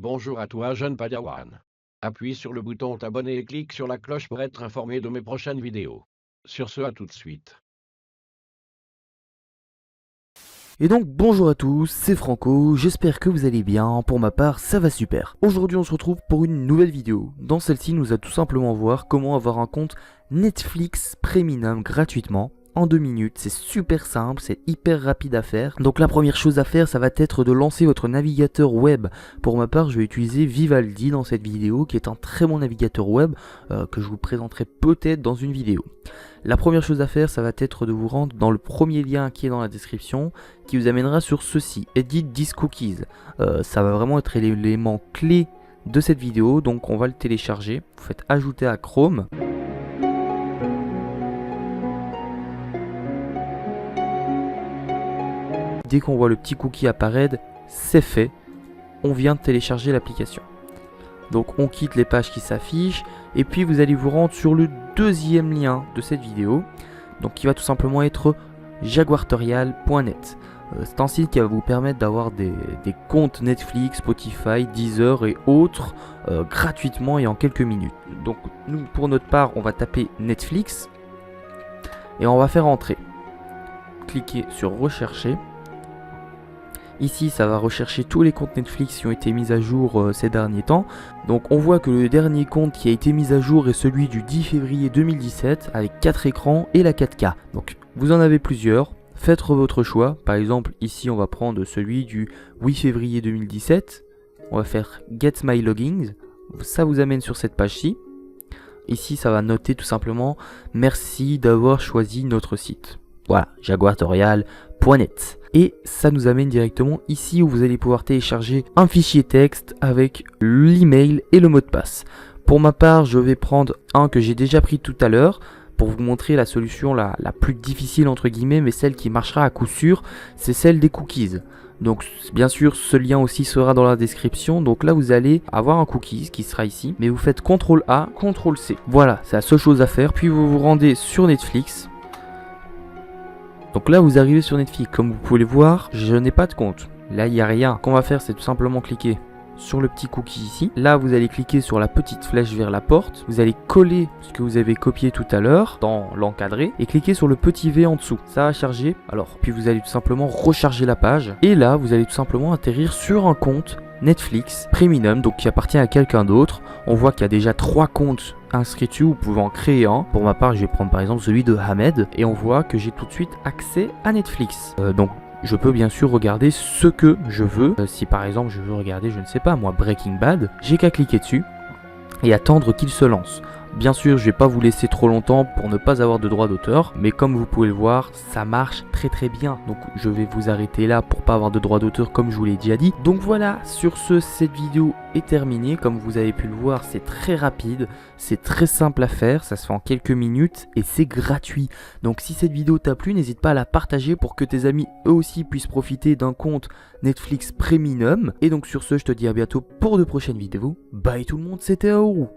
Bonjour à toi, jeune Padawan. Appuie sur le bouton t'abonner et clique sur la cloche pour être informé de mes prochaines vidéos. Sur ce, à tout de suite. Et donc bonjour à tous, c'est Franco, j'espère que vous allez bien, pour ma part ça va super. Aujourd'hui on se retrouve pour une nouvelle vidéo. Dans celle-ci nous allons tout simplement voir comment avoir un compte Netflix Premium gratuitement. En 2 minutes, c'est super simple, c'est hyper rapide à faire. Donc la première chose à faire, ça va être de lancer votre navigateur web. Pour ma part, je vais utiliser Vivaldi dans cette vidéo, qui est un très bon navigateur web que je vous présenterai peut-être dans une vidéo. La première chose à faire, ça va être de vous rendre dans le premier lien qui est dans la description, qui vous amènera sur ceci, Edit These Cookies. Ça va vraiment être l'élément clé de cette vidéo, donc on va le télécharger. Vous faites ajouter à Chrome. Dès qu'on voit le petit cookie apparaître, c'est fait, on vient de télécharger l'application. Donc on quitte les pages qui s'affichent et puis vous allez vous rendre sur le deuxième lien de cette vidéo, donc qui va tout simplement être jaguartorial.net. C'est un site qui va vous permettre d'avoir des comptes Netflix, Spotify, Deezer et autres gratuitement et en quelques minutes. Donc nous pour notre part on va taper Netflix et on va faire entrer. Cliquez sur rechercher. Ici, ça va rechercher tous les comptes Netflix qui ont été mis à jour ces derniers temps. Donc on voit que le dernier compte qui a été mis à jour est celui du 10 février 2017 avec 4 écrans et la 4K. Donc vous en avez plusieurs, faites votre choix. Par exemple, ici on va prendre celui du 8 février 2017. On va faire Get My Logins. Ça vous amène sur cette page-ci. Ici, ça va noter tout simplement « Merci d'avoir choisi notre site ». Voilà, jaguartorial.net. Et ça nous amène directement ici où vous allez pouvoir télécharger un fichier texte avec l'email et le mot de passe. Pour ma part, je vais prendre un que j'ai déjà pris tout à l'heure pour vous montrer la solution la plus difficile entre guillemets, mais celle qui marchera à coup sûr, c'est celle des cookies. Donc bien sûr, ce lien aussi sera dans la description. Donc là, vous allez avoir un cookies qui sera ici, mais vous faites CTRL A, CTRL C. Voilà, c'est la seule chose à faire. Puis vous vous rendez sur Netflix. Donc là vous arrivez sur Netflix, comme vous pouvez le voir, je n'ai pas de compte. Là il n'y a rien. Ce qu'on va faire c'est tout simplement cliquer sur le petit cookie ici. Là vous allez cliquer sur la petite flèche vers la porte. Vous allez coller ce que vous avez copié tout à l'heure dans l'encadré et cliquer sur le petit V en dessous. Ça va charger. Alors puis vous allez tout simplement recharger la page. Et là vous allez tout simplement atterrir sur un compte Netflix Premium, donc qui appartient à quelqu'un d'autre. On voit qu'il y a déjà 3 comptes inscrits dessus, vous pouvez en créer un. Pour ma part je vais prendre par exemple celui de Hamed et on voit que j'ai tout de suite accès à Netflix. Donc je peux bien sûr regarder ce que je veux. Si par exemple je veux regarder, je ne sais pas moi, Breaking Bad, j'ai qu'à cliquer dessus et attendre qu'il se lance. Bien sûr, je vais pas vous laisser trop longtemps pour ne pas avoir de droit d'auteur, mais comme vous pouvez le voir, ça marche très bien. Donc je vais vous arrêter là pour pas avoir de droit d'auteur comme je vous l'ai déjà dit. Donc voilà, sur ce, cette vidéo est terminée. Comme vous avez pu le voir, c'est très rapide, c'est très simple à faire, ça se fait en quelques minutes et c'est gratuit. Donc si cette vidéo t'a plu, n'hésite pas à la partager pour que tes amis eux aussi puissent profiter d'un compte Netflix Premium. Et donc sur ce, je te dis à bientôt pour de prochaines vidéos. Bye tout le monde, c'était Aourou.